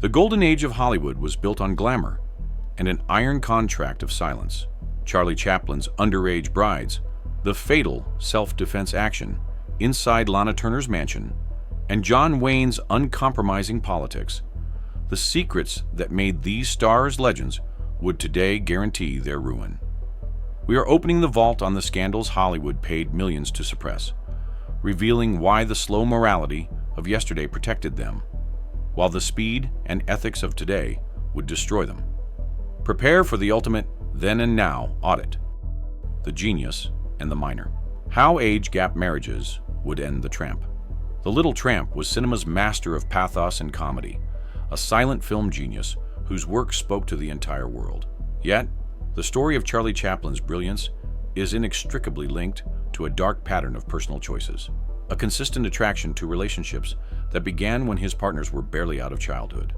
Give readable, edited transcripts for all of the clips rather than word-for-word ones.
The golden age of Hollywood was built on glamour and an iron contract of silence. Charlie Chaplin's underage brides, the fatal self-defense action inside Lana Turner's mansion, and John Wayne's uncompromising politics, the secrets that made these stars legends would today guarantee their ruin. We are opening the vault on the scandals Hollywood paid millions to suppress, revealing why the slow morality of yesterday protected them, while the speed and ethics of today would destroy them. Prepare for the ultimate then and now audit. The genius and the minor. How age gap marriages would end the tramp. The Little Tramp was cinema's master of pathos and comedy, a silent film genius whose work spoke to the entire world. Yet, the story of Charlie Chaplin's brilliance is inextricably linked to a dark pattern of personal choices, a consistent attraction to relationships that began when his partners were barely out of childhood.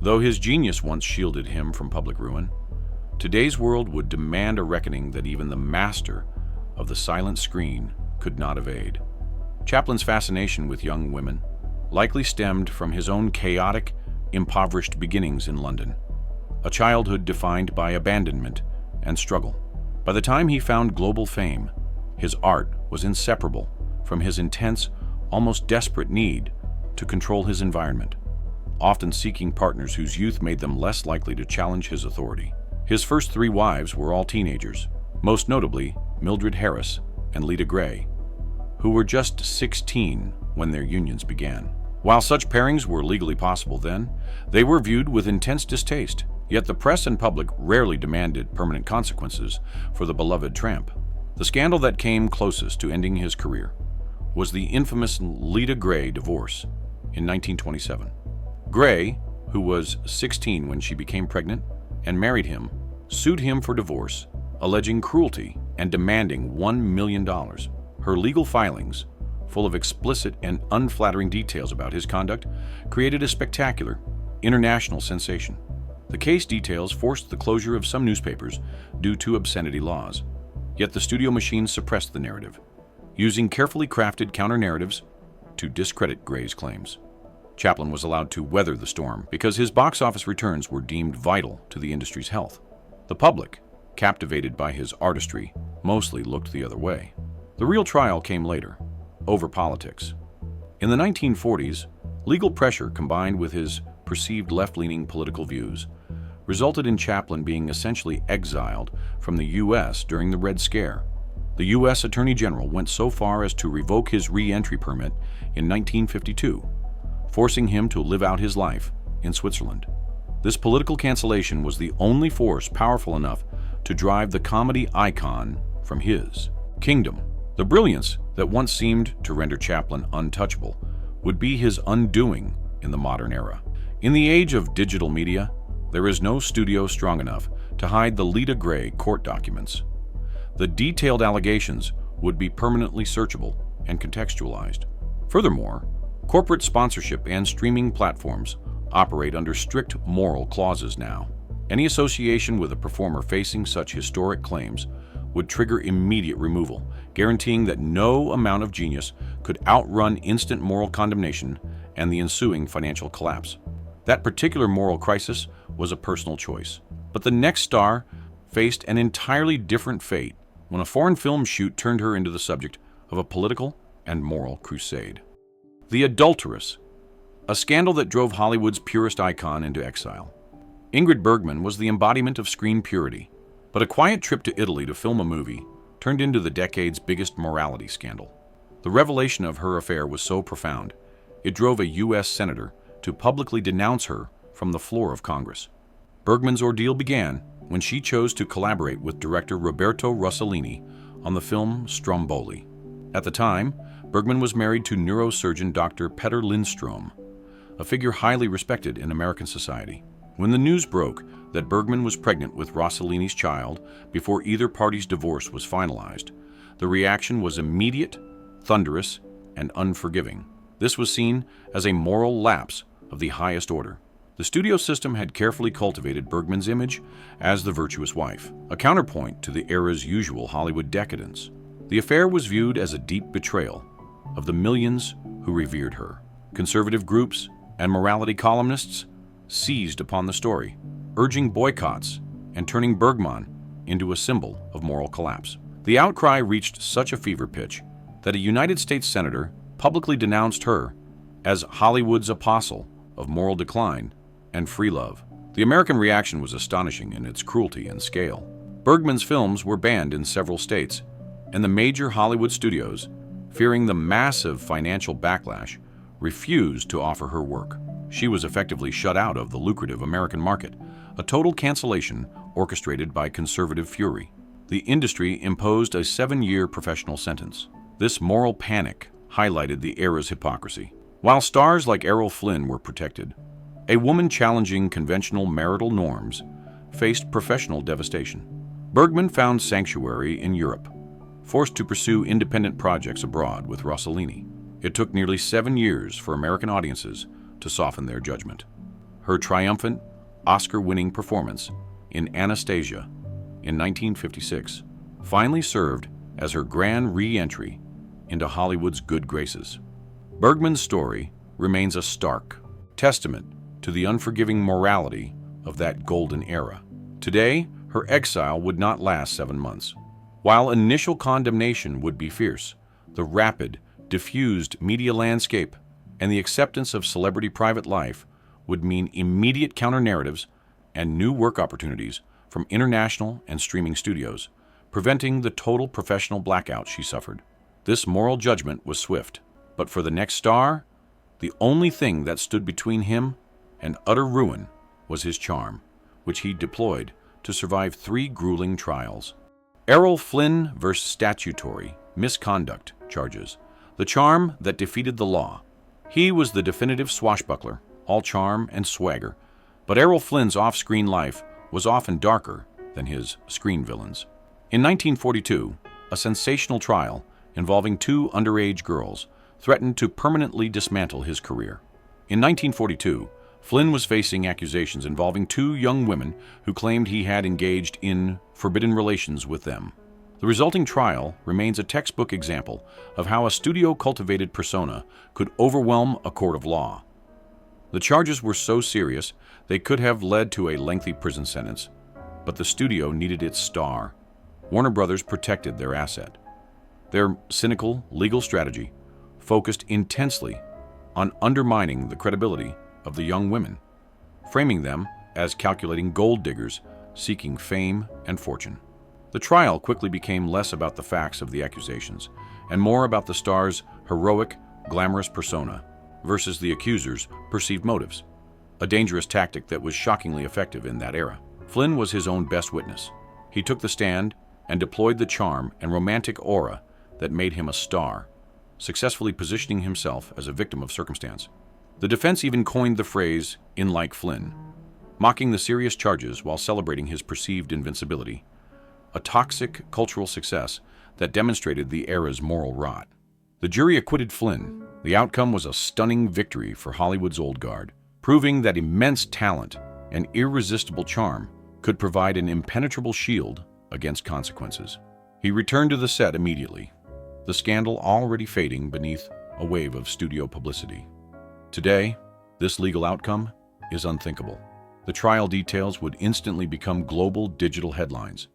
Though his genius once shielded him from public ruin, today's world would demand a reckoning that even the master of the silent screen could not evade. Chaplin's fascination with young women likely stemmed from his own chaotic, impoverished beginnings in London, a childhood defined by abandonment and struggle. By the time he found global fame, his art was inseparable from his intense, almost desperate need to control his environment, often seeking partners whose youth made them less likely to challenge his authority. His first 3 wives were all teenagers, most notably Mildred Harris and Lita Gray, who were just 16 when their unions began. While such pairings were legally possible then, they were viewed with intense distaste, yet the press and public rarely demanded permanent consequences for the beloved tramp. The scandal that came closest to ending his career was the infamous Lita Gray divorce in 1927. Gray, who was 16 when she became pregnant and married him, sued him for divorce, alleging cruelty and demanding $1 million. Her legal filings, full of explicit and unflattering details about his conduct, created a spectacular, international sensation. The case details forced the closure of some newspapers due to obscenity laws, yet the studio machine suppressed the narrative, using carefully crafted counter-narratives to discredit Gray's claims. Chaplin was allowed to weather the storm because his box office returns were deemed vital to the industry's health. The public, captivated by his artistry, mostly looked the other way. The real trial came later, over politics. In the 1940s, legal pressure combined with his perceived left-leaning political views resulted in Chaplin being essentially exiled from the U.S. during the Red Scare. The U.S. Attorney General went so far as to revoke his re-entry permit in 1952, forcing him to live out his life in Switzerland. This political cancellation was the only force powerful enough to drive the comedy icon from his kingdom. The brilliance that once seemed to render Chaplin untouchable would be his undoing in the modern era. In the age of digital media, there is no studio strong enough to hide the Lita Gray court documents. The detailed allegations would be permanently searchable and contextualized. Furthermore, corporate sponsorship and streaming platforms operate under strict moral clauses now. Any association with a performer facing such historic claims would trigger immediate removal, guaranteeing that no amount of genius could outrun instant moral condemnation and the ensuing financial collapse. That particular moral crisis was a personal choice. But the next star faced an entirely different fate when a foreign film shoot turned her into the subject of a political and moral crusade. The Adulteress, a scandal that drove Hollywood's purest icon into exile. Ingrid Bergman was the embodiment of screen purity, but a quiet trip to Italy to film a movie turned into the decade's biggest morality scandal. The revelation of her affair was so profound, it drove a U.S. senator to publicly denounce her from the floor of Congress. Bergman's ordeal began when she chose to collaborate with director Roberto Rossellini on the film Stromboli. At the time, Bergman was married to neurosurgeon Dr. Petter Lindstrom, a figure highly respected in American society. When the news broke that Bergman was pregnant with Rossellini's child before either party's divorce was finalized, the reaction was immediate, thunderous, and unforgiving. This was seen as a moral lapse of the highest order. The studio system had carefully cultivated Bergman's image as the virtuous wife, a counterpoint to the era's usual Hollywood decadence. The affair was viewed as a deep betrayal of the millions who revered her. Conservative groups and morality columnists seized upon the story, urging boycotts and turning Bergman into a symbol of moral collapse. The outcry reached such a fever pitch that a United States senator publicly denounced her as Hollywood's apostle of moral decline and free love. The American reaction was astonishing in its cruelty and scale. Bergman's films were banned in several states, and the major Hollywood studios, fearing the massive financial backlash, refused to offer her work. She was effectively shut out of the lucrative American market, a total cancellation orchestrated by conservative fury. The industry imposed a 7-year professional sentence. This moral panic highlighted the era's hypocrisy. While stars like Errol Flynn were protected, a woman challenging conventional marital norms faced professional devastation. Bergman found sanctuary in Europe, forced to pursue independent projects abroad with Rossellini. It took nearly 7 years for American audiences to soften their judgment. Her triumphant, Oscar-winning performance in Anastasia in 1956 finally served as her grand re-entry into Hollywood's good graces. Bergman's story remains a stark testament to the unforgiving morality of that golden era. Today, her exile would not last 7 months. While initial condemnation would be fierce, the rapid, diffused media landscape and the acceptance of celebrity private life would mean immediate counter-narratives and new work opportunities from international and streaming studios, preventing the total professional blackout she suffered. This moral judgment was swift, but for the next star, the only thing that stood between him and utter ruin was his charm, which he deployed to survive 3 grueling trials. Errol Flynn vs. statutory misconduct charges, the charm that defeated the law. He was the definitive swashbuckler, all charm and swagger, but Errol Flynn's off-screen life was often darker than his screen villains. In 1942, a sensational trial involving 2 underage girls threatened to permanently dismantle his career. In 1942, Flynn was facing accusations involving 2 young women who claimed he had engaged in forbidden relations with them. The resulting trial remains a textbook example of how a studio-cultivated persona could overwhelm a court of law. The charges were so serious they could have led to a lengthy prison sentence, but the studio needed its star. Warner Brothers protected their asset. Their cynical legal strategy focused intensely on undermining the credibility of the young women, framing them as calculating gold diggers seeking fame and fortune. The trial quickly became less about the facts of the accusations and more about the star's heroic, glamorous persona versus the accuser's perceived motives, a dangerous tactic that was shockingly effective in that era. Flynn was his own best witness. He took the stand and deployed the charm and romantic aura that made him a star, successfully positioning himself as a victim of circumstance. The defense even coined the phrase, "in like Flynn," mocking the serious charges while celebrating his perceived invincibility, a toxic cultural success that demonstrated the era's moral rot. The jury acquitted Flynn. The outcome was a stunning victory for Hollywood's old guard, proving that immense talent and irresistible charm could provide an impenetrable shield against consequences. He returned to the set immediately, the scandal already fading beneath a wave of studio publicity. Today, this legal outcome is unthinkable. The trial details would instantly become global digital headlines,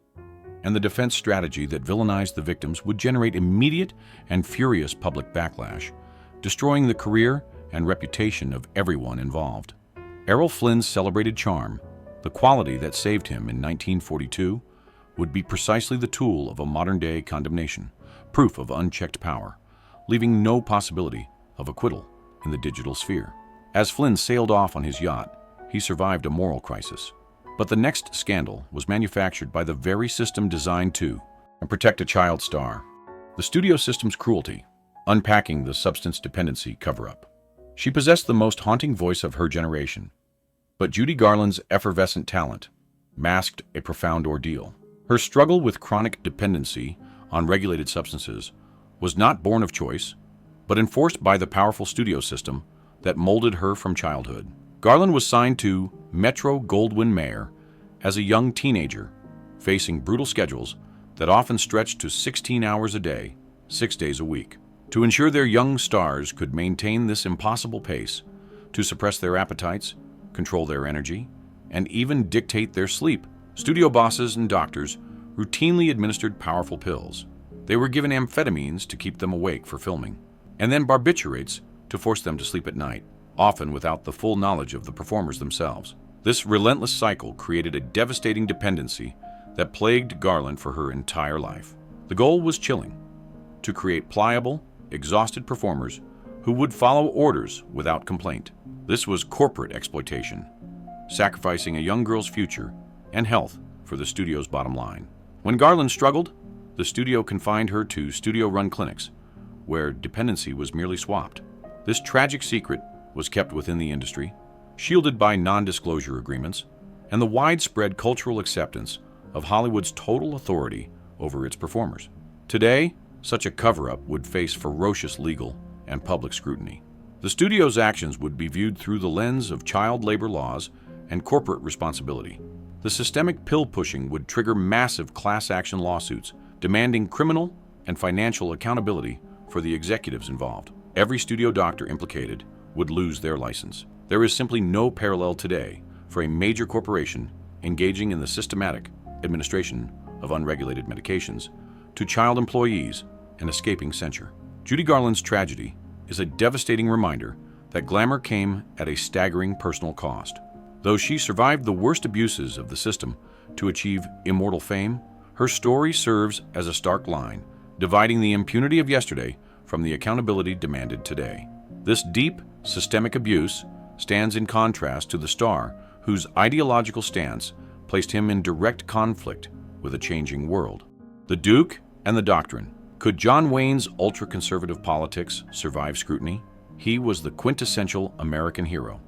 and the defense strategy that villainized the victims would generate immediate and furious public backlash, destroying the career and reputation of everyone involved. Errol Flynn's celebrated charm, the quality that saved him in 1942, would be precisely the tool of a modern-day condemnation, proof of unchecked power, leaving no possibility of acquittal in the digital sphere. As Flynn sailed off on his yacht, he survived a moral crisis. But the next scandal was manufactured by the very system designed to protect a child star. The studio system's cruelty, unpacking the substance dependency cover-up. She possessed the most haunting voice of her generation, but Judy Garland's effervescent talent masked a profound ordeal. Her struggle with chronic dependency on regulated substances was not born of choice, but enforced by the powerful studio system that molded her from childhood. Garland was signed to Metro-Goldwyn-Mayer as a young teenager, facing brutal schedules that often stretched to 16 hours a day, 6 days a week. To ensure their young stars could maintain this impossible pace, to suppress their appetites, control their energy, and even dictate their sleep. Studio bosses and doctors routinely administered powerful pills. They were given amphetamines to keep them awake for filming, and then barbiturates to force them to sleep at night, often without the full knowledge of the performers themselves. This relentless cycle created a devastating dependency that plagued Garland for her entire life. The goal was chilling: to create pliable, exhausted performers who would follow orders without complaint. This was corporate exploitation, sacrificing a young girl's future and health for the studio's bottom line. When Garland struggled, the studio confined her to studio-run clinics, where dependency was merely swapped. This tragic secret was kept within the industry, shielded by non-disclosure agreements, and the widespread cultural acceptance of Hollywood's total authority over its performers. Today, such a cover-up would face ferocious legal and public scrutiny. The studio's actions would be viewed through the lens of child labor laws and corporate responsibility. The systemic pill-pushing would trigger massive class-action lawsuits demanding criminal and financial accountability for the executives involved. Every studio doctor implicated would lose their license. There is simply no parallel today for a major corporation engaging in the systematic administration of unregulated medications to child employees and escaping censure. Judy Garland's tragedy is a devastating reminder that glamour came at a staggering personal cost. Though she survived the worst abuses of the system to achieve immortal fame, her story serves as a stark line, dividing the impunity of yesterday from the accountability demanded today. This deep, systemic abuse stands in contrast to the star whose ideological stance placed him in direct conflict with a changing world. The Duke and the Doctrine. Could John Wayne's ultra-conservative politics survive scrutiny? He was the quintessential American hero.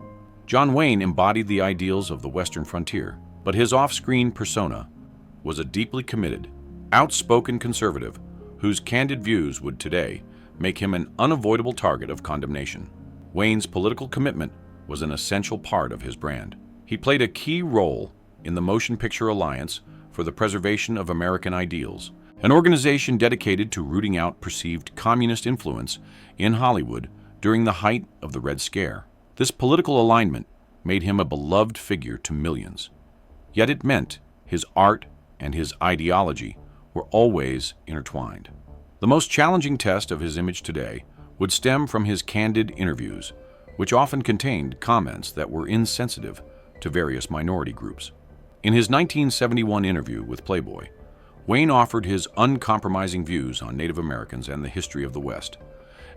John Wayne embodied the ideals of the Western frontier, but his off-screen persona was a deeply committed, outspoken conservative whose candid views would today make him an unavoidable target of condemnation. Wayne's political commitment was an essential part of his brand. He played a key role in the Motion Picture Alliance for the Preservation of American Ideals, an organization dedicated to rooting out perceived communist influence in Hollywood during the height of the Red Scare. This political alignment made him a beloved figure to millions. Yet it meant his art and his ideology were always intertwined. The most challenging test of his image today would stem from his candid interviews, which often contained comments that were insensitive to various minority groups. In his 1971 interview with Playboy, Wayne offered his uncompromising views on Native Americans and the history of the West,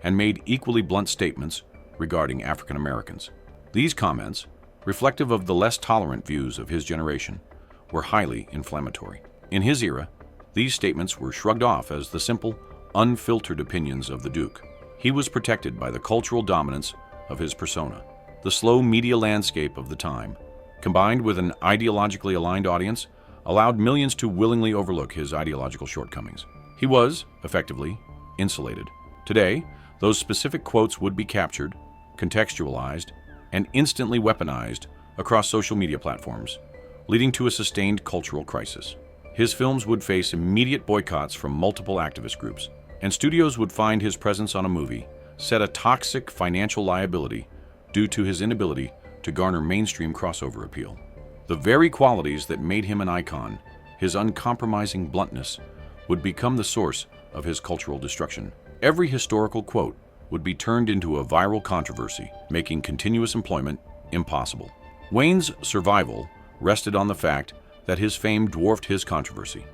and made equally blunt statements regarding African Americans. These comments, reflective of the less tolerant views of his generation, were highly inflammatory. In his era, these statements were shrugged off as the simple, unfiltered opinions of the Duke. He was protected by the cultural dominance of his persona. The slow media landscape of the time, combined with an ideologically aligned audience, allowed millions to willingly overlook his ideological shortcomings. He was, effectively, insulated. Today, those specific quotes would be captured, contextualized, and instantly weaponized across social media platforms, leading to a sustained cultural crisis. His films would face immediate boycotts from multiple activist groups, and studios would find his presence on a movie set a toxic financial liability due to his inability to garner mainstream crossover appeal. The very qualities that made him an icon, his uncompromising bluntness, would become the source of his cultural destruction. Every historical quote would be turned into a viral controversy, making continuous employment impossible. Wayne's survival rested on the fact that his fame dwarfed his controversy.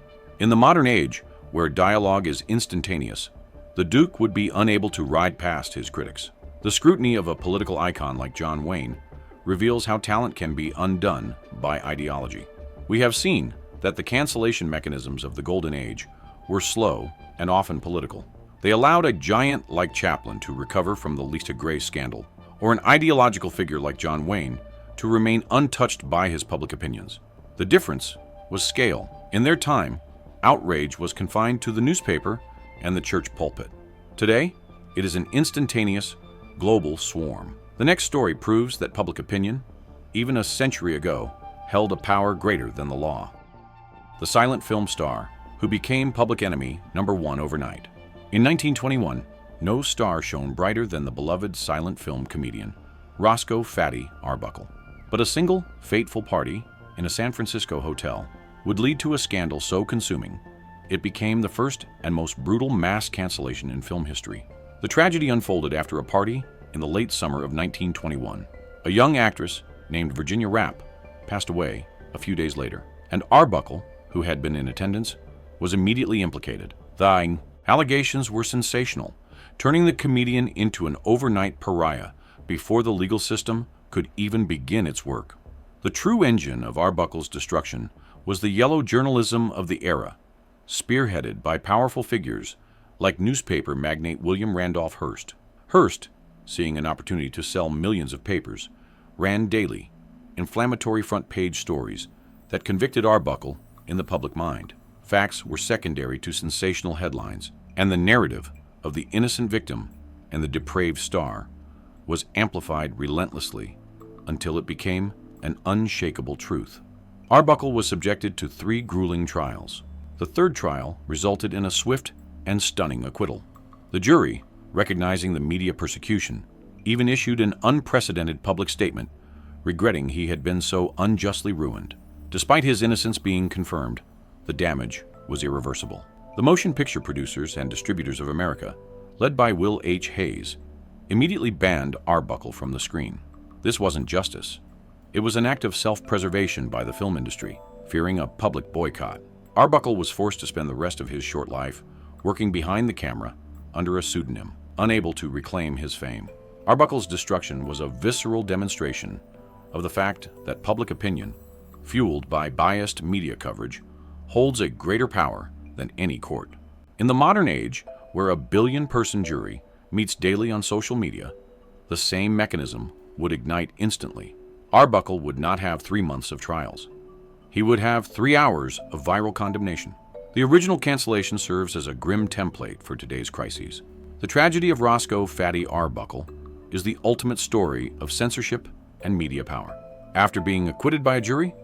In the modern age, where dialogue is instantaneous, the Duke would be unable to ride past his critics. The scrutiny of a political icon like John Wayne reveals how talent can be undone by ideology. We have seen that the cancellation mechanisms of the Golden Age were slow and often political. They allowed a giant like Chaplin to recover from the Lisa Gray scandal, or an ideological figure like John Wayne to remain untouched by his public opinions. The difference was scale. In their time, outrage was confined to the newspaper and the church pulpit. Today, it is an instantaneous, global swarm. The next story proves that public opinion, even a century ago, held a power greater than the law. The silent film star who became public enemy #1 overnight. In 1921, no star shone brighter than the beloved silent film comedian, Roscoe "Fatty" Arbuckle. But a single, fateful party in a San Francisco hotel would lead to a scandal so consuming, it became the first and most brutal mass cancellation in film history. The tragedy unfolded after a party in the late summer of 1921. A young actress named Virginia Rappe passed away a few days later, and Arbuckle, who had been in attendance, was immediately implicated. The allegations were sensational, turning the comedian into an overnight pariah before the legal system could even begin its work. The true engine of Arbuckle's destruction was the yellow journalism of the era, spearheaded by powerful figures like newspaper magnate William Randolph Hearst. Hearst, seeing an opportunity to sell millions of papers, ran daily, inflammatory front-page stories that convicted Arbuckle in the public mind. Facts were secondary to sensational headlines, and the narrative of the innocent victim and the depraved star was amplified relentlessly until it became an unshakable truth. Arbuckle was subjected to 3 grueling trials. The third trial resulted in a swift and stunning acquittal. The jury, recognizing the media persecution, even issued an unprecedented public statement regretting he had been so unjustly ruined. Despite his innocence being confirmed, the damage was irreversible. The Motion Picture Producers and Distributors of America, led by Will H. Hayes, immediately banned Arbuckle from the screen. This wasn't justice. It was an act of self-preservation by the film industry, fearing a public boycott. Arbuckle was forced to spend the rest of his short life working behind the camera under a pseudonym, unable to reclaim his fame. Arbuckle's destruction was a visceral demonstration of the fact that public opinion, fueled by biased media coverage, holds a greater power than any court. In the modern age, where a billion-person jury meets daily on social media, the same mechanism would ignite instantly. Arbuckle would not have 3 months of trials. He would have 3 hours of viral condemnation. The original cancellation serves as a grim template for today's crises. The tragedy of Roscoe "Fatty" Arbuckle is the ultimate story of censorship and media power. After being acquitted by a jury,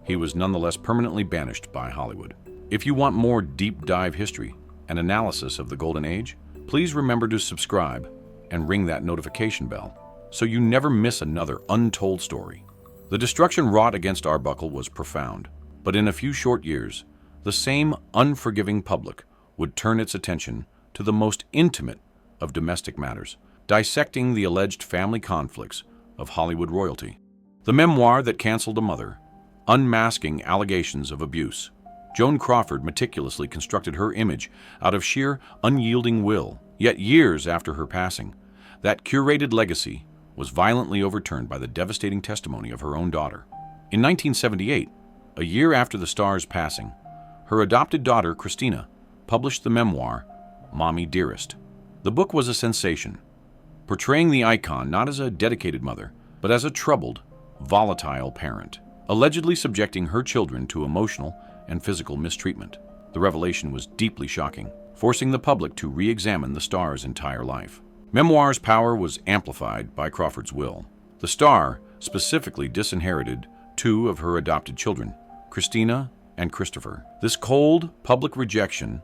he was nonetheless permanently banished by Hollywood. If you want more deep dive history and analysis of the Golden Age, please remember to subscribe and ring that notification bell so you never miss another untold story. The destruction wrought against Arbuckle was profound, but in a few short years, the same unforgiving public would turn its attention to the most intimate of domestic matters, dissecting the alleged family conflicts of Hollywood royalty. The memoir that canceled a mother, unmasking allegations of abuse. Joan Crawford meticulously constructed her image out of sheer unyielding will, yet years after her passing, that curated legacy was violently overturned by the devastating testimony of her own daughter. In 1978, a year after the star's passing, her adopted daughter, Christina, published the memoir, Mommy Dearest. The book was a sensation, portraying the icon not as a dedicated mother, but as a troubled, volatile parent, allegedly subjecting her children to emotional and physical mistreatment. The revelation was deeply shocking, forcing the public to re-examine the star's entire life. Memoir's power was amplified by Crawford's will. The star specifically disinherited 2 of her adopted children, Christina and Christopher. This cold, public rejection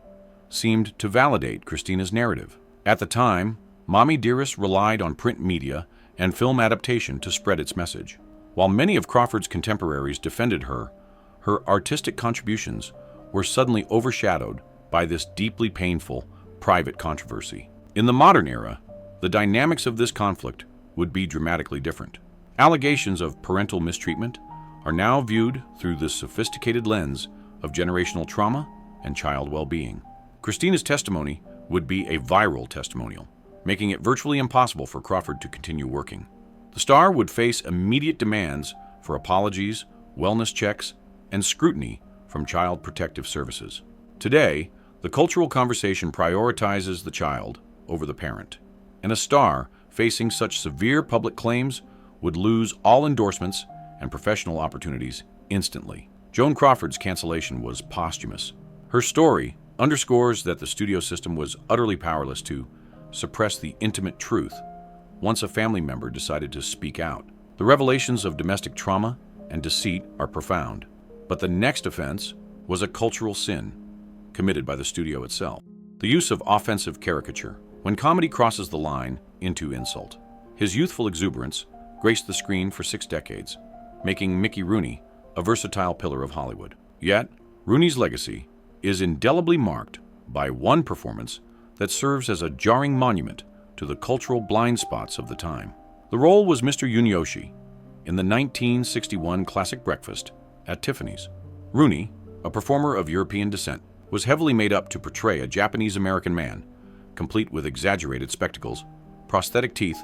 seemed to validate Christina's narrative. At the time, Mommy Dearest relied on print media and film adaptation to spread its message. While many of Crawford's contemporaries defended her, her artistic contributions were suddenly overshadowed by this deeply painful, private controversy. In the modern era, the dynamics of this conflict would be dramatically different. Allegations of parental mistreatment are now viewed through the sophisticated lens of generational trauma and child well-being. Christina's testimony would be a viral testimonial, making it virtually impossible for Crawford to continue working. The star would face immediate demands for apologies, wellness checks, and scrutiny from Child Protective Services. Today, the cultural conversation prioritizes the child over the parent, and a star facing such severe public claims would lose all endorsements and professional opportunities instantly. Joan Crawford's cancellation was posthumous. Her story underscores that the studio system was utterly powerless to suppress the intimate truth once a family member decided to speak out. The revelations of domestic trauma and deceit are profound, but the next offense was a cultural sin committed by the studio itself. The use of offensive caricature, when comedy crosses the line into insult. His youthful exuberance graced the screen for 6 decades, making Mickey Rooney a versatile pillar of Hollywood. Yet, Rooney's legacy is indelibly marked by one performance that serves as a jarring monument to the cultural blind spots of the time. The role was Mr. Yunioshi in the 1961 classic Breakfast at Tiffany's. Rooney, a performer of European descent, was heavily made up to portray a Japanese-American man, complete with exaggerated spectacles, prosthetic teeth,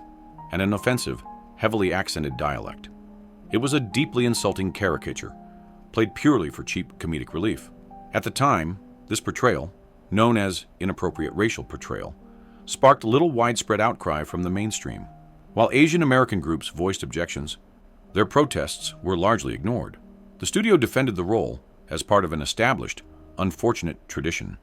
and an offensive, heavily accented dialect. It was a deeply insulting caricature, played purely for cheap comedic relief. At the time, this portrayal, known as inappropriate racial portrayal, sparked little widespread outcry from the mainstream. While Asian American groups voiced objections, their protests were largely ignored. The studio defended the role as part of an established, unfortunate tradition,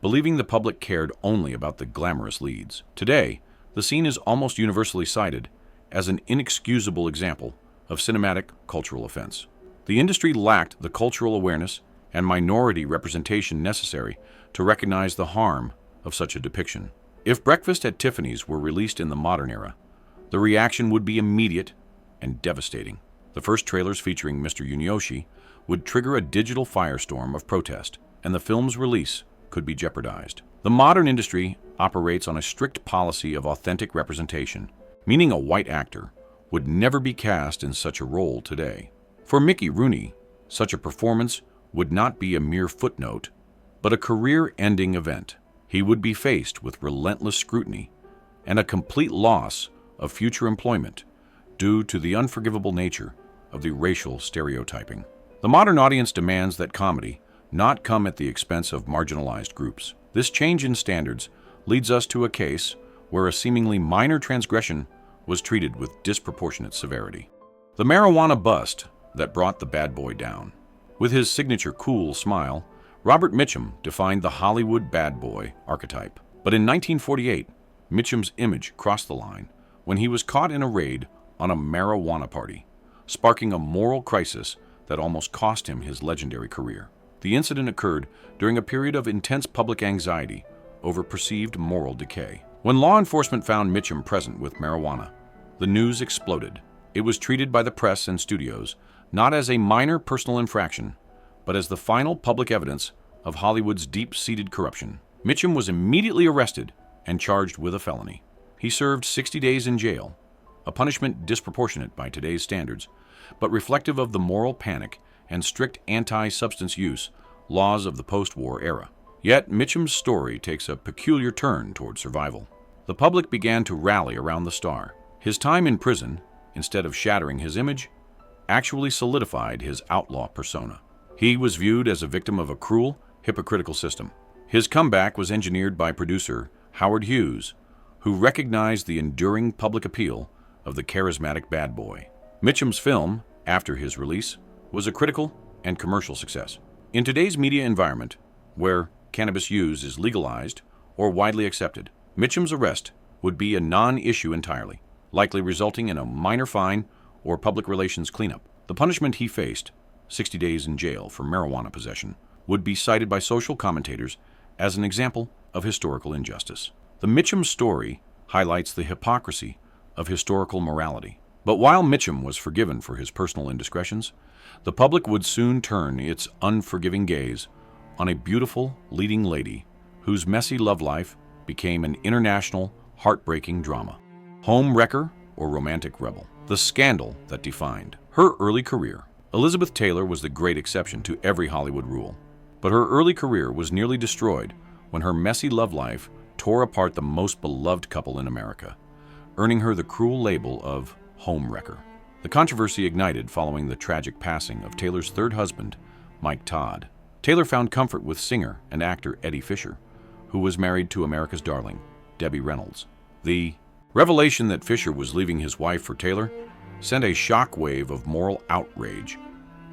believing the public cared only about the glamorous leads. Today, the scene is almost universally cited as an inexcusable example of cinematic cultural offense. The industry lacked the cultural awareness and minority representation necessary to recognize the harm of such a depiction. If Breakfast at Tiffany's were released in the modern era, the reaction would be immediate and devastating. The first trailers featuring Mr. Yunioshi would trigger a digital firestorm of protest, and the film's release could be jeopardized. The modern industry operates on a strict policy of authentic representation, meaning a white actor would never be cast in such a role today. For Mickey Rooney, such a performance would not be a mere footnote, but a career-ending event. He would be faced with relentless scrutiny and a complete loss of future employment due to the unforgivable nature of the racial stereotyping. The modern audience demands that comedy not come at the expense of marginalized groups. This change in standards leads us to a case where a seemingly minor transgression was treated with disproportionate severity. The marijuana bust that brought the bad boy down. With his signature cool smile, Robert Mitchum defined the Hollywood bad boy archetype. But in 1948, Mitchum's image crossed the line when he was caught in a raid on a marijuana party, sparking a moral crisis that almost cost him his legendary career. The incident occurred during a period of intense public anxiety over perceived moral decay. When law enforcement found Mitchum present with marijuana, the news exploded. It was treated by the press and studios not as a minor personal infraction, but as the final public evidence of Hollywood's deep-seated corruption. Mitchum was immediately arrested and charged with a felony. He served 60 days in jail, a punishment disproportionate by today's standards, but reflective of the moral panic and strict anti-substance use laws of the post-war era. Yet Mitchum's story takes a peculiar turn toward survival. The public began to rally around the star. His time in prison, instead of shattering his image, actually solidified his outlaw persona. He was viewed as a victim of a cruel, hypocritical system. His comeback was engineered by producer Howard Hughes, who recognized the enduring public appeal of the charismatic bad boy. Mitchum's film, after his release, was a critical and commercial success. In today's media environment, where cannabis use is legalized or widely accepted, Mitchum's arrest would be a non-issue entirely, likely resulting in a minor fine or public relations cleanup. The punishment he faced, 60 days in jail for marijuana possession, would be cited by social commentators as an example of historical injustice. The Mitchum story highlights the hypocrisy of historical morality. But while Mitchum was forgiven for his personal indiscretions, the public would soon turn its unforgiving gaze on a beautiful leading lady whose messy love life became an international, heartbreaking drama. Home wrecker or romantic rebel? The scandal that defined her early career. Elizabeth Taylor was the great exception to every Hollywood rule, but her early career was nearly destroyed when her messy love life tore apart the most beloved couple in America, earning her the cruel label of home wrecker. The controversy ignited following the tragic passing of Taylor's third husband, Mike Todd. Taylor found comfort with singer and actor Eddie Fisher, who was married to America's darling, Debbie Reynolds. The revelation that Fisher was leaving his wife for Taylor sent a shockwave of moral outrage,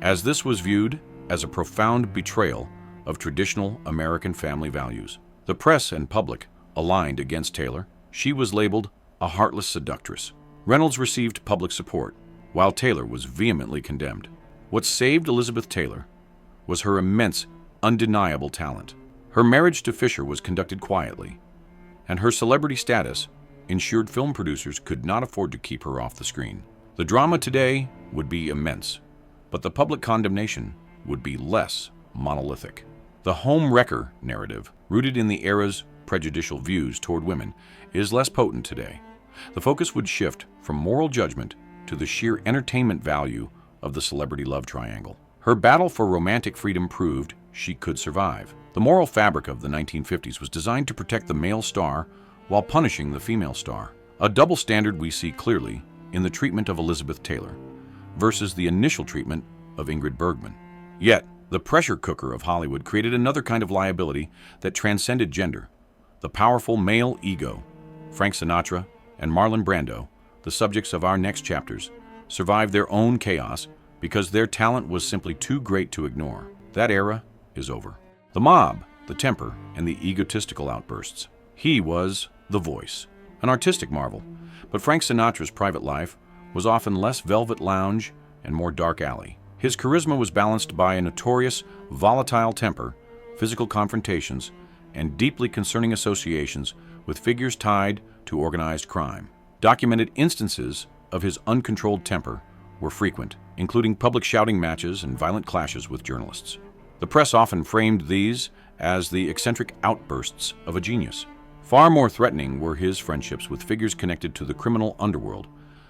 as this was viewed as a profound betrayal of traditional American family values. The press and public aligned against Taylor. She was labeled a heartless seductress. Reynolds received public support, while Taylor was vehemently condemned. What saved Elizabeth Taylor was her immense, undeniable talent. Her marriage to Fisher was conducted quietly, and her celebrity status ensured film producers could not afford to keep her off the screen. The drama today would be immense, but the public condemnation would be less monolithic. The home wrecker narrative, rooted in the era's prejudicial views toward women, is less potent today. The focus would shift from moral judgment to the sheer entertainment value of the celebrity love triangle. Her battle for romantic freedom proved she could survive. The moral fabric of the 1950s was designed to protect the male star while punishing the female star, a double standard we see clearly in the treatment of Elizabeth Taylor versus the initial treatment of Ingrid Bergman. Yet, the pressure cooker of Hollywood created another kind of liability that transcended gender. The powerful male ego. Frank Sinatra and Marlon Brando, the subjects of our next chapters, survived their own chaos because their talent was simply too great to ignore. That era is over. The mob, the temper, and the egotistical outbursts. He was the voice, an artistic marvel, but Frank Sinatra's private life was often less velvet lounge and more dark alley. His charisma was balanced by a notorious, volatile temper, physical confrontations, and deeply concerning associations with figures tied to organized crime. Documented instances of his uncontrolled temper were frequent, including public shouting matches and violent clashes with journalists. The press often framed these as the eccentric outbursts of a genius. Far more threatening were his friendships with figures connected to the criminal underworld,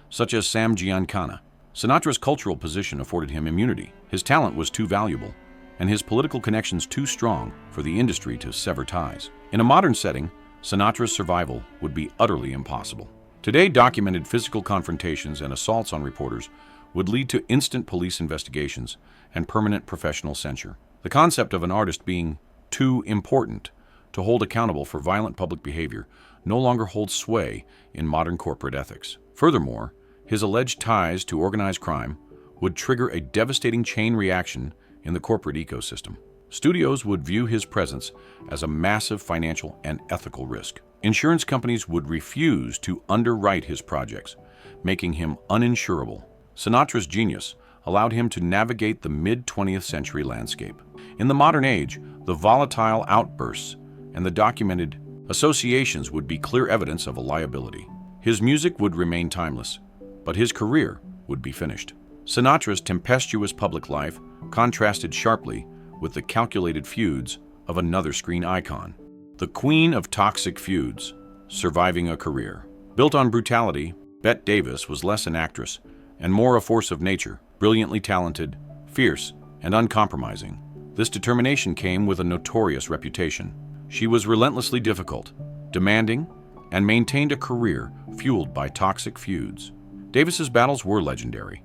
such as Sam Giancana. Sinatra's cultural position afforded him immunity. His talent was too valuable, and his political connections too strong for the industry to sever ties. In a modern setting, Sinatra's survival would be utterly impossible. Today, documented physical confrontations and assaults on reporters would lead to instant police investigations and permanent professional censure. The concept of an artist being too important to hold accountable for violent public behavior no longer holds sway in modern corporate ethics. Furthermore, his alleged ties to organized crime would trigger a devastating chain reaction in the corporate ecosystem. Studios would view his presence as a massive financial and ethical risk. Insurance companies would refuse to underwrite his projects, making him uninsurable. Sinatra's genius allowed him to navigate the mid-20th century landscape. In the modern age, the volatile outbursts and the documented associations would be clear evidence of a liability. His music would remain timeless, but his career would be finished. Sinatra's tempestuous public life contrasted sharply with the calculated feuds of another screen icon. The queen of toxic feuds, surviving a career. Built on brutality, Bette Davis was less an actress and more a force of nature, brilliantly talented, fierce, and uncompromising. This determination came with a notorious reputation. She was relentlessly difficult, demanding, and maintained a career fueled by toxic feuds. Davis's battles were legendary,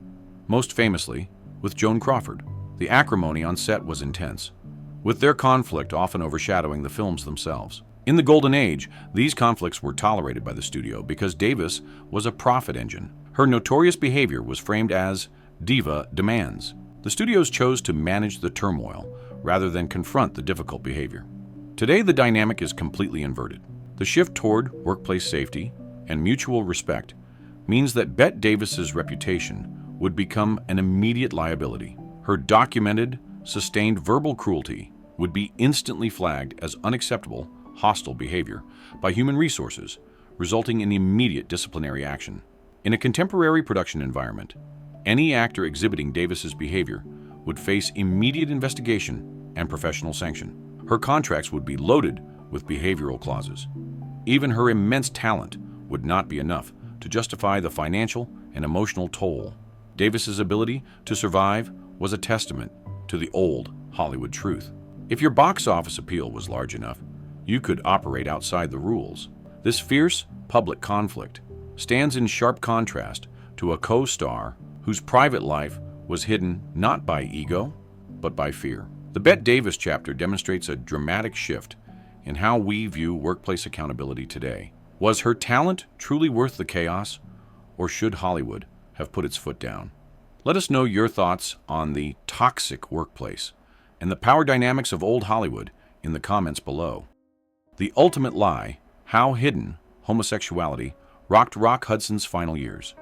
most famously with Joan Crawford. The acrimony on set was intense, with their conflict often overshadowing the films themselves. In the Golden Age, these conflicts were tolerated by the studio because Davis was a profit engine. Her notorious behavior was framed as diva demands. The studios chose to manage the turmoil rather than confront the difficult behavior. Today, the dynamic is completely inverted. The shift toward workplace safety and mutual respect means that Bette Davis's reputation would become an immediate liability. Her documented, sustained verbal cruelty would be instantly flagged as unacceptable, hostile behavior by human resources, resulting in immediate disciplinary action. In a contemporary production environment, any actor exhibiting Davis's behavior would face immediate investigation and professional sanction. Her contracts would be loaded with behavioral clauses. Even her immense talent would not be enough to justify the financial and emotional toll. Davis's ability to survive was a testament to the old Hollywood truth. If your box office appeal was large enough, you could operate outside the rules. This fierce public conflict stands in sharp contrast to a co-star whose private life was hidden not by ego, but by fear. The Bette Davis chapter demonstrates a dramatic shift in how we view workplace accountability today. Was her talent truly worth the chaos, or should Hollywood have put its foot down? Let us know your thoughts on the toxic workplace and the power dynamics of old Hollywood in the comments below. The ultimate lie, how hidden homosexuality rocked Rock Hudson's final years.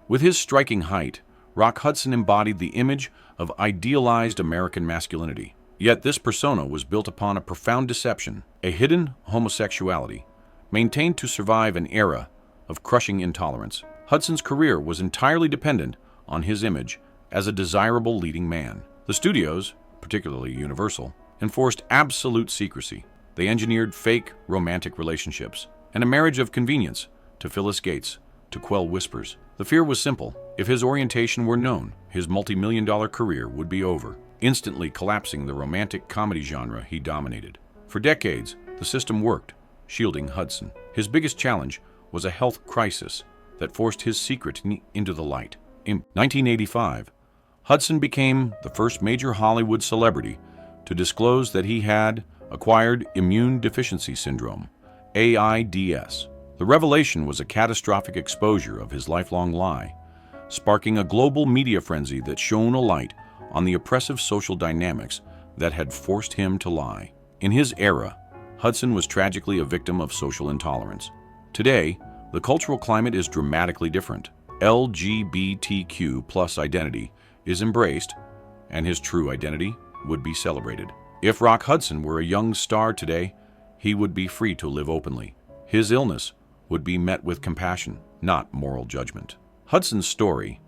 With his striking height, Rock Hudson embodied the image of idealized American masculinity. Yet this persona was built upon a profound deception, a hidden homosexuality, maintained to survive an era of crushing intolerance. Hudson's career was entirely dependent on his image as a desirable leading man. The studios, particularly Universal, enforced absolute secrecy. They engineered fake romantic relationships and a marriage of convenience to Phyllis Gates to quell whispers. The fear was simple. If his orientation were known, his multi-million-dollar career would be over, instantly collapsing the romantic comedy genre he dominated. For decades, the system worked, shielding Hudson. His biggest challenge was a health crisis that forced his secret into the light. In 1985, Hudson became the first major Hollywood celebrity to disclose that he had acquired immune deficiency syndrome, AIDS. The revelation was a catastrophic exposure of his lifelong lie, sparking a global media frenzy that shone a light on the oppressive social dynamics that had forced him to lie. In his era, Hudson was tragically a victim of social intolerance. Today, the cultural climate is dramatically different. LGBTQ+ identity is embraced, and his true identity would be celebrated. If Rock Hudson were a young star today, he would be free to live openly. His illness would be met with compassion, not moral judgment. Hudson's story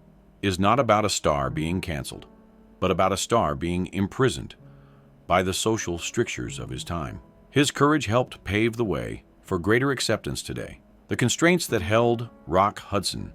is not about a star being canceled, but about a star being imprisoned by the social strictures of his time. His courage helped pave the way for greater acceptance today. The constraints that held Rock Hudson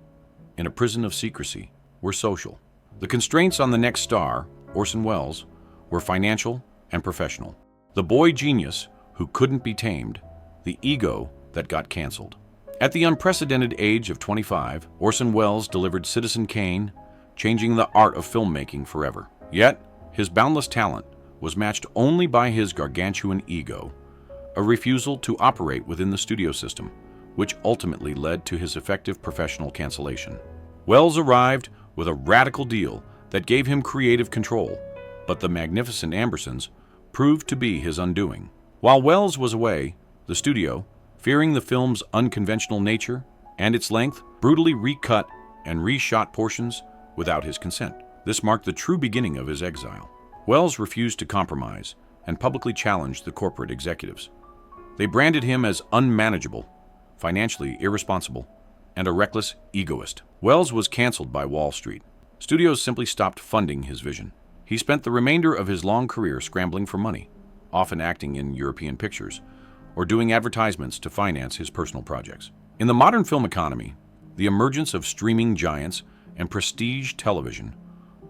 in a prison of secrecy were social. The constraints on the next star, Orson Welles, were financial and professional. The boy genius who couldn't be tamed, the ego that got canceled. At the unprecedented age of 25, Orson Welles delivered Citizen Kane, changing the art of filmmaking forever. Yet, his boundless talent was matched only by his gargantuan ego, a refusal to operate within the studio system, which ultimately led to his effective professional cancellation. Welles arrived with a radical deal that gave him creative control, but the magnificent Ambersons proved to be his undoing. While Welles was away, the studio, fearing the film's unconventional nature and its length, brutally recut and reshot portions without his consent. This marked the true beginning of his exile. Welles refused to compromise and publicly challenged the corporate executives. They branded him as unmanageable, financially irresponsible, and a reckless egoist. Welles was canceled by Wall Street. Studios simply stopped funding his vision. He spent the remainder of his long career scrambling for money, often acting in European pictures, or doing advertisements to finance his personal projects. In the modern film economy, the emergence of streaming giants and prestige television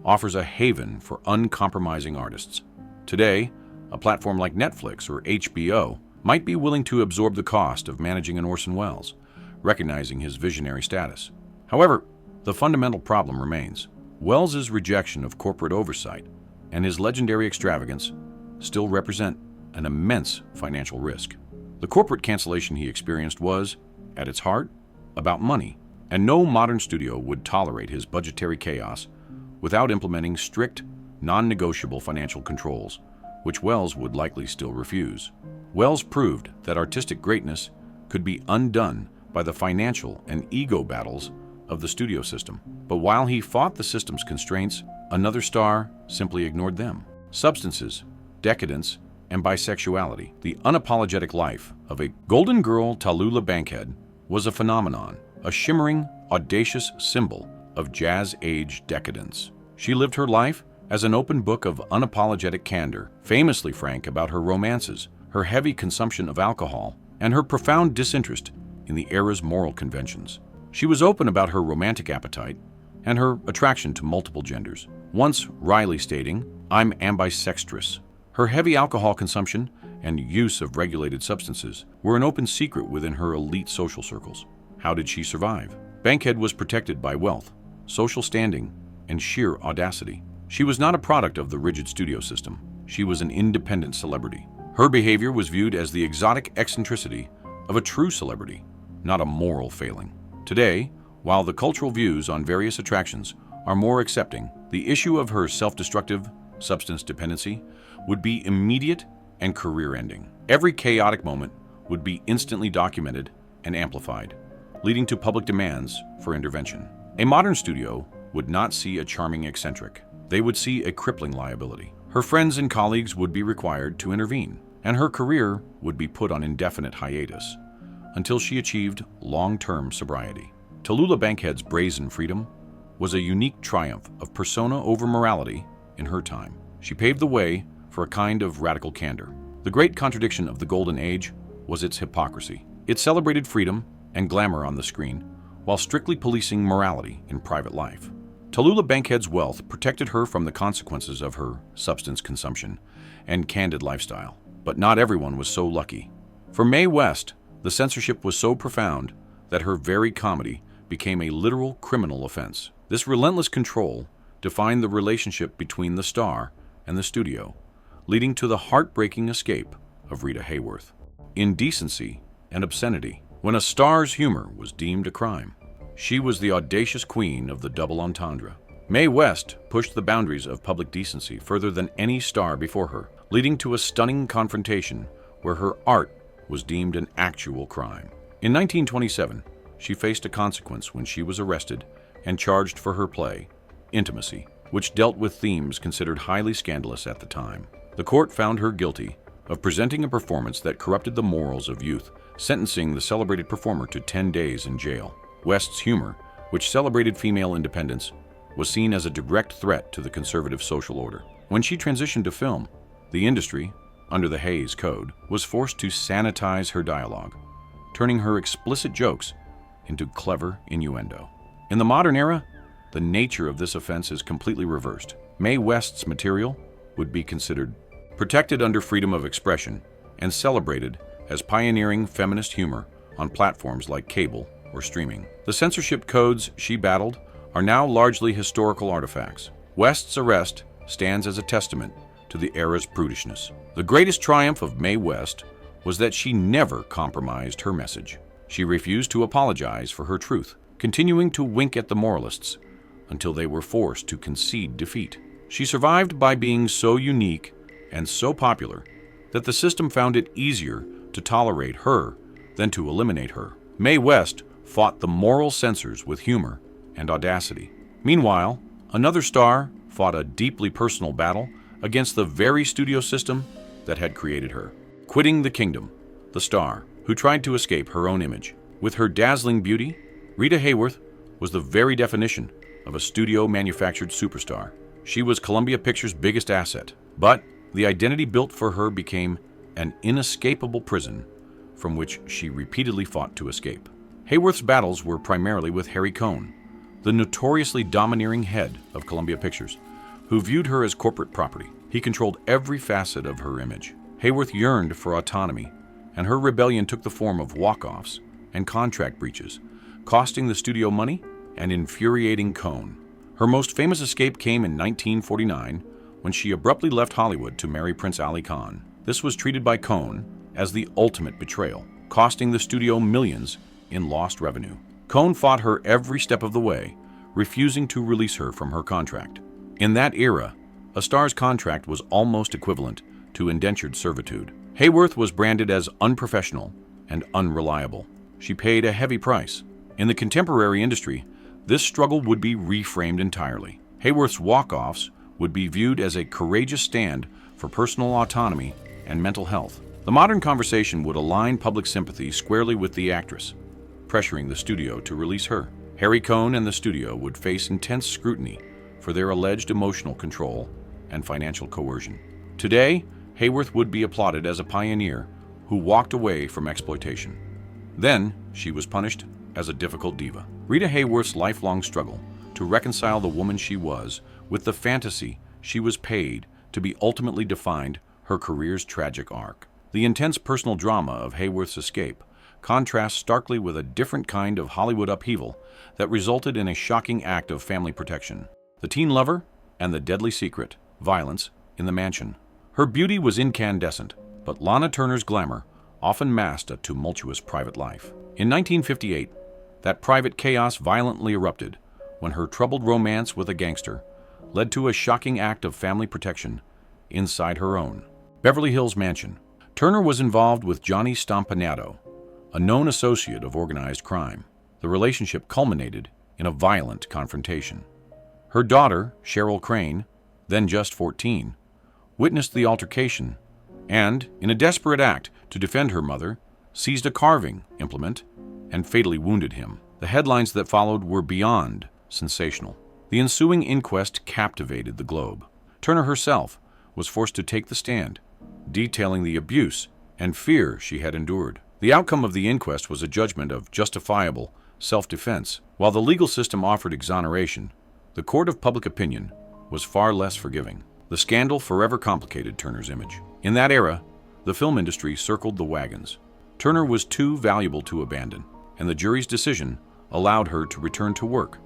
offers a haven for uncompromising artists. Today, a platform like Netflix or HBO might be willing to absorb the cost of managing an Orson Welles, recognizing his visionary status. However, the fundamental problem remains. Welles' rejection of corporate oversight and his legendary extravagance still represent an immense financial risk. The corporate cancellation he experienced was, at its heart, about money, and no modern studio would tolerate his budgetary chaos without implementing strict, non-negotiable financial controls, which Welles would likely still refuse. Welles proved that artistic greatness could be undone by the financial and ego battles of the studio system. But while he fought the system's constraints, another star simply ignored them. Substances, decadence, and bisexuality. The unapologetic life of a golden girl, Tallulah Bankhead, was a phenomenon, a shimmering, audacious symbol of jazz-age decadence. She lived her life as an open book of unapologetic candor, famously frank about her romances, her heavy consumption of alcohol, and her profound disinterest in the era's moral conventions. She was open about her romantic appetite and her attraction to multiple genders, once wryly stating, "I'm ambisextrous." Her heavy alcohol consumption and use of regulated substances were an open secret within her elite social circles. How did she survive? Bankhead was protected by wealth, social standing, and sheer audacity. She was not a product of the rigid studio system. She was an independent celebrity. Her behavior was viewed as the exotic eccentricity of a true celebrity, not a moral failing. Today, while the cultural views on various attractions are more accepting, the issue of her self-destructive substance dependency would be immediate and career-ending. Every chaotic moment would be instantly documented and amplified, leading to public demands for intervention. A modern studio would not see a charming eccentric. They would see a crippling liability. Her friends and colleagues would be required to intervene, and her career would be put on indefinite hiatus until she achieved long-term sobriety. Tallulah Bankhead's brazen freedom was a unique triumph of persona over morality in her time. She paved the way for a kind of radical candor. The great contradiction of the Golden Age was its hypocrisy. It celebrated freedom and glamour on the screen, while strictly policing morality in private life. Tallulah Bankhead's wealth protected her from the consequences of her substance consumption and candid lifestyle. But not everyone was so lucky. For Mae West, the censorship was so profound that her very comedy became a literal criminal offense. This relentless control defined the relationship between the star and the studio, leading to the heartbreaking escape of Rita Hayworth. Indecency and obscenity. When a star's humor was deemed a crime, she was the audacious queen of the double entendre. Mae West pushed the boundaries of public decency further than any star before her, leading to a stunning confrontation where her art was deemed an actual crime. In 1927, she faced a consequence when she was arrested and charged for her play, Intimacy, which dealt with themes considered highly scandalous at the time. The court found her guilty of presenting a performance that corrupted the morals of youth, sentencing the celebrated performer to 10 days in jail. West's humor, which celebrated female independence, was seen as a direct threat to the conservative social order. When she transitioned to film, the industry, under the Hays Code, was forced to sanitize her dialogue, turning her explicit jokes into clever innuendo. In the modern era, the nature of this offense is completely reversed. Mae West's material would be considered protected under freedom of expression and celebrated as pioneering feminist humor on platforms like cable or streaming. The censorship codes she battled are now largely historical artifacts. West's arrest stands as a testament to the era's prudishness. The greatest triumph of Mae West was that she never compromised her message. She refused to apologize for her truth, continuing to wink at the moralists until they were forced to concede defeat. She survived by being so unique and so popular that the system found it easier to tolerate her than to eliminate her. Mae West fought the moral censors with humor and audacity. Meanwhile, another star fought a deeply personal battle against the very studio system that had created her. Quitting the kingdom, the star, who tried to escape her own image. With her dazzling beauty, Rita Hayworth was the very definition of a studio-manufactured superstar. She was Columbia Pictures' biggest asset, but the identity built for her became an inescapable prison from which she repeatedly fought to escape. Hayworth's battles were primarily with Harry Cohn, the notoriously domineering head of Columbia Pictures, who viewed her as corporate property. He controlled every facet of her image. Hayworth yearned for autonomy, and her rebellion took the form of walk-offs and contract breaches, costing the studio money and infuriating Cohn. Her most famous escape came in 1949 when she abruptly left Hollywood to marry Prince Ali Khan. This was treated by Cohn as the ultimate betrayal, costing the studio millions in lost revenue. Cohn fought her every step of the way, refusing to release her from her contract. In that era, a star's contract was almost equivalent to indentured servitude. Hayworth was branded as unprofessional and unreliable. She paid a heavy price. In the contemporary industry, this struggle would be reframed entirely. Hayworth's walk-offs would be viewed as a courageous stand for personal autonomy and mental health. The modern conversation would align public sympathy squarely with the actress, pressuring the studio to release her. Harry Cohn and the studio would face intense scrutiny for their alleged emotional control and financial coercion. Today, Hayworth would be applauded as a pioneer who walked away from exploitation. Then, she was punished as a difficult diva. Rita Hayworth's lifelong struggle to reconcile the woman she was with the fantasy she was paid to be ultimately defined her career's tragic arc. The intense personal drama of Hayworth's escape contrasts starkly with a different kind of Hollywood upheaval that resulted in a shocking act of family protection. The teen lover and the deadly secret, violence in the mansion. Her beauty was incandescent, but Lana Turner's glamour often masked a tumultuous private life. In 1958, that private chaos violently erupted when her troubled romance with a gangster led to a shocking act of family protection inside her own Beverly Hills mansion. Turner was involved with Johnny Stompanato, a known associate of organized crime. The relationship culminated in a violent confrontation. Her daughter, Cheryl Crane, then just 14, witnessed the altercation and, in a desperate act to defend her mother, seized a carving implement and fatally wounded him. The headlines that followed were beyond sensational. The ensuing inquest captivated the globe. Turner herself was forced to take the stand, detailing the abuse and fear she had endured. The outcome of the inquest was a judgment of justifiable self-defense. While the legal system offered exoneration, the court of public opinion was far less forgiving. The scandal forever complicated Turner's image. In that era, the film industry circled the wagons. Turner was too valuable to abandon, and the jury's decision allowed her to return to work,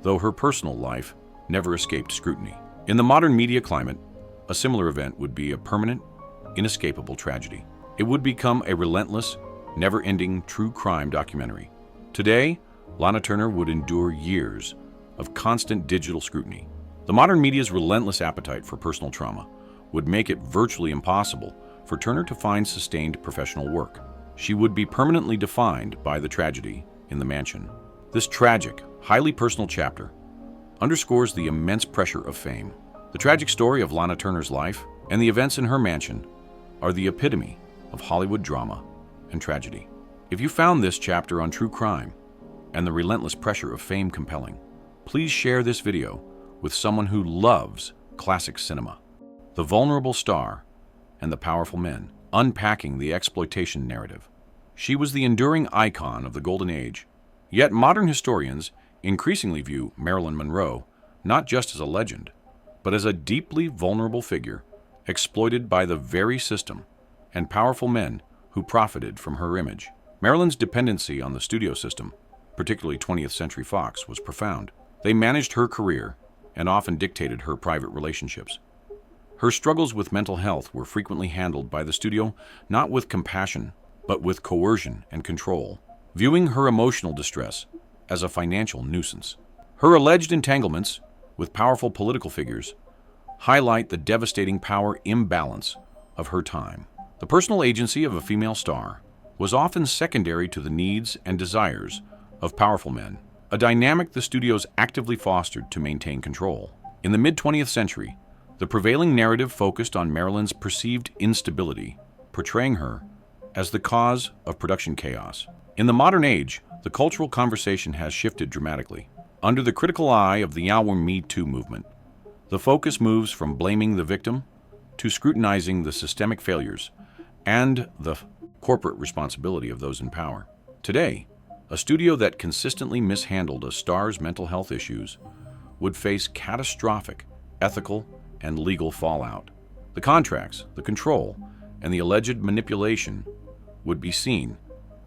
though her personal life never escaped scrutiny. In the modern media climate, a similar event would be a permanent, inescapable tragedy. It would become a relentless, never-ending true crime documentary. Today, Lana Turner would endure years of constant digital scrutiny. The modern media's relentless appetite for personal trauma would make it virtually impossible for Turner to find sustained professional work. She would be permanently defined by the tragedy in the mansion. This tragic, highly personal chapter underscores the immense pressure of fame. The tragic story of Lana Turner's life and the events in her mansion are the epitome of Hollywood drama and tragedy. If you found this chapter on true crime and the relentless pressure of fame compelling, please share this video with someone who loves classic cinema. The vulnerable star and the powerful men, unpacking the exploitation narrative. She was the enduring icon of the golden age, yet modern historians increasingly view Marilyn Monroe not just as a legend, but as a deeply vulnerable figure exploited by the very system and powerful men who profited from her image. Marilyn's dependency on the studio system, particularly 20th Century Fox, was profound. They managed her career and often dictated her private relationships. Her struggles with mental health were frequently handled by the studio not with compassion, but with coercion and control, viewing her emotional distress as a financial nuisance. Her alleged entanglements with powerful political figures highlight the devastating power imbalance of her time. The personal agency of a female star was often secondary to the needs and desires of powerful men, a dynamic the studios actively fostered to maintain control. In the mid-20th century, the prevailing narrative focused on Marilyn's perceived instability, portraying her as the cause of production chaos. In the modern age, the cultural conversation has shifted dramatically. Under the critical eye of the now Me Too movement, the focus moves from blaming the victim to scrutinizing the systemic failures and the corporate responsibility of those in power. Today, a studio that consistently mishandled a star's mental health issues would face catastrophic ethical and legal fallout. The contracts, the control, and the alleged manipulation would be seen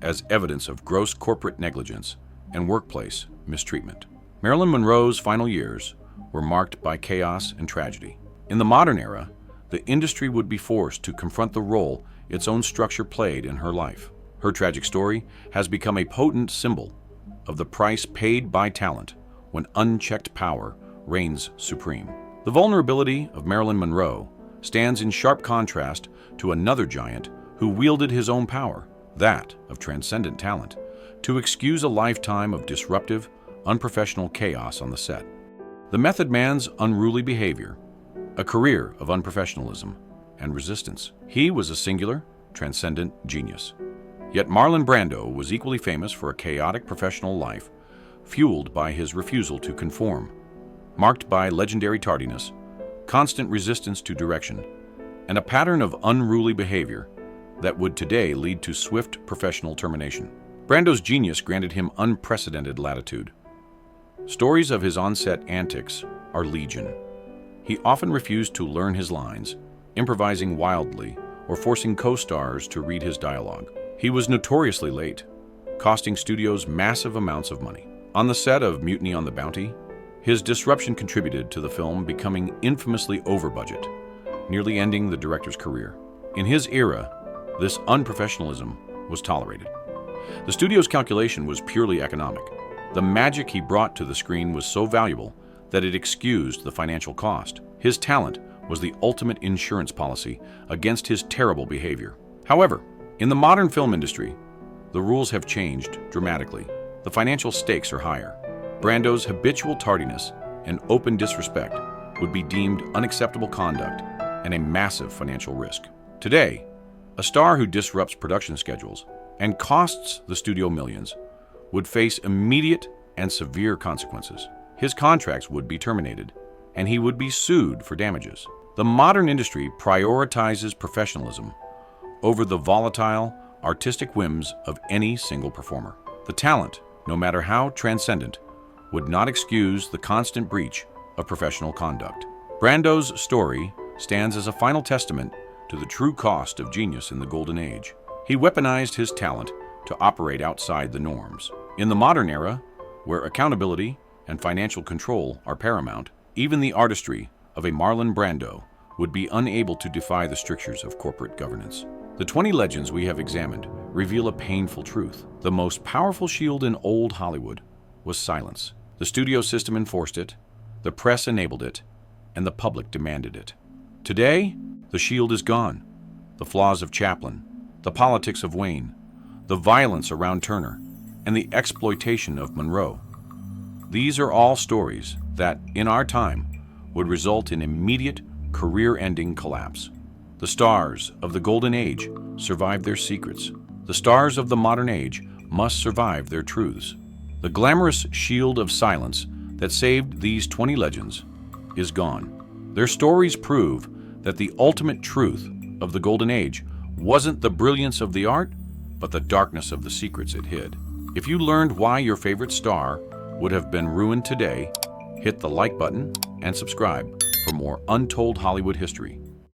as evidence of gross corporate negligence and workplace mistreatment. Marilyn Monroe's final years were marked by chaos and tragedy. In the modern era, the industry would be forced to confront the role its own structure played in her life. Her tragic story has become a potent symbol of the price paid by talent when unchecked power reigns supreme. The vulnerability of Marilyn Monroe stands in sharp contrast to another giant who wielded his own power, that of transcendent talent, to excuse a lifetime of disruptive, unprofessional chaos on the set. The method man's unruly behavior, a career of unprofessionalism and resistance. He was a singular, transcendent genius. Yet Marlon Brando was equally famous for a chaotic professional life, fueled by his refusal to conform, marked by legendary tardiness, constant resistance to direction, and a pattern of unruly behavior that would today lead to swift professional termination. Brando's genius granted him unprecedented latitude. Stories of his on-set antics are legion. He often refused to learn his lines, improvising wildly or forcing co-stars to read his dialogue. He was notoriously late, costing studios massive amounts of money. On the set of Mutiny on the Bounty, his disruption contributed to the film becoming infamously over budget, nearly ending the director's career. In his era, this unprofessionalism was tolerated. The studio's calculation was purely economic. The magic he brought to the screen was so valuable that it excused the financial cost. His talent was the ultimate insurance policy against his terrible behavior. However, in the modern film industry, the rules have changed dramatically. The financial stakes are higher. Brando's habitual tardiness and open disrespect would be deemed unacceptable conduct and a massive financial risk. Today, a star who disrupts production schedules and costs the studio millions would face immediate and severe consequences. His contracts would be terminated, and he would be sued for damages. The modern industry prioritizes professionalism over the volatile, artistic whims of any single performer. The talent, no matter how transcendent, would not excuse the constant breach of professional conduct. Brando's story stands as a final testament to the true cost of genius in the Golden Age. He weaponized his talent to operate outside the norms. In the modern era, where accountability and financial control are paramount, even the artistry of a Marlon Brando would be unable to defy the strictures of corporate governance. The 20 legends we have examined reveal a painful truth. The most powerful shield in old Hollywood was silence. The studio system enforced it, the press enabled it, and the public demanded it. Today, the shield is gone. The flaws of Chaplin, the politics of Wayne, the violence around Turner, and the exploitation of Monroe. These are all stories that, in our time, would result in immediate, career-ending collapse. The stars of the Golden Age survived their secrets. The stars of the modern age must survive their truths. The glamorous shield of silence that saved these 20 legends is gone. Their stories prove that the ultimate truth of the Golden Age wasn't the brilliance of the art, but the darkness of the secrets it hid. If you learned why your favorite star would have been ruined today, hit the like button and subscribe for more untold Hollywood history.